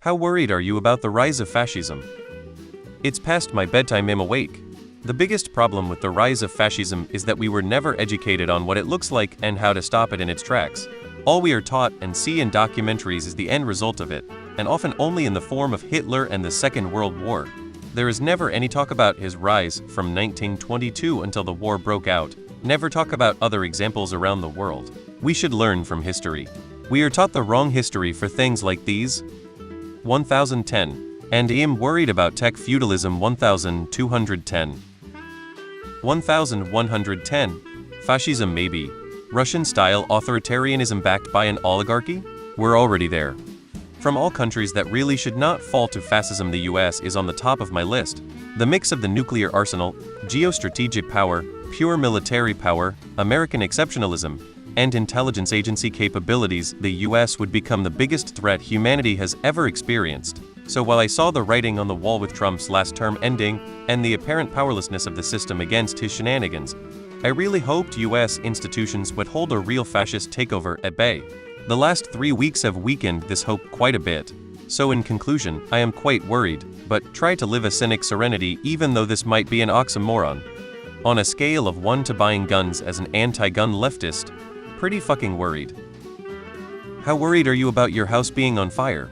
How worried are you about the rise of fascism? It's past my bedtime, I'm awake. The biggest problem with the rise of fascism is that we were never educated on what it looks like and how to stop it in its tracks. All we are taught and see in documentaries is the end result of it, and often only in the form of Hitler and the Second World War. There is never any talk about his rise from 1922 until the war broke out. Never talk about other examples around the world. We should learn from history. We are taught the wrong history for things like these. 1010. And am worried about tech feudalism. 1210. 1110. Fascism maybe. Russian-style authoritarianism backed by an oligarchy? We're already there. From all countries that really should not fall to fascism, the US is on the top of my list. The mix of the nuclear arsenal, geostrategic power, pure military power, American exceptionalism, and intelligence agency capabilities, the US would become the biggest threat humanity has ever experienced. So while I saw the writing on the wall with Trump's last term ending and the apparent powerlessness of the system against his shenanigans, I really hoped US institutions would hold a real fascist takeover at bay. The last 3 weeks have weakened this hope quite a bit. So in conclusion, I am quite worried, but try to live a cynic serenity even though this might be an oxymoron. On a scale of 1 to buying guns as an anti-gun leftist, pretty fucking worried. How worried are you about your house being on fire?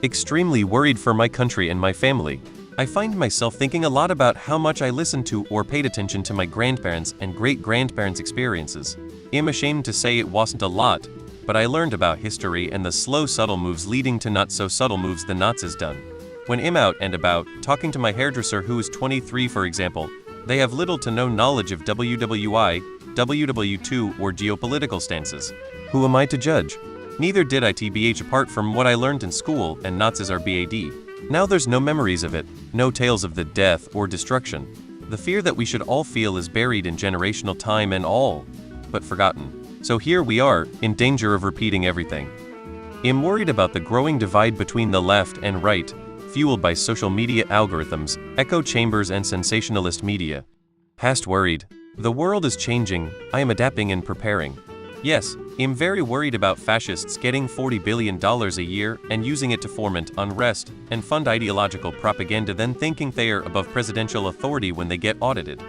Extremely worried for my country and my family. I find myself thinking a lot about how much I listened to or paid attention to my grandparents' and great-grandparents' experiences. I'm ashamed to say it wasn't a lot, but I learned about history and the slow subtle moves leading to not so subtle moves the Nazis done. When I'm out and about, talking to my hairdresser who is 23 for example, they have little to no knowledge of WWI, WW2 or geopolitical stances. Who am I to judge? Neither did I tbh apart from what I learned in school and Nazis are bad. Now there's no memories of it, no tales of the death or destruction. The fear that we should all feel is buried in generational time and all, but forgotten. So here we are, in danger of repeating everything. I'm worried about the growing divide between the left and right, fueled by social media algorithms, echo chambers and sensationalist media. Past worried. The world is changing, I am adapting and preparing. Yes, I'm very worried about fascists getting $40 billion a year and using it to foment unrest and fund ideological propaganda, then thinking they are above presidential authority when they get audited.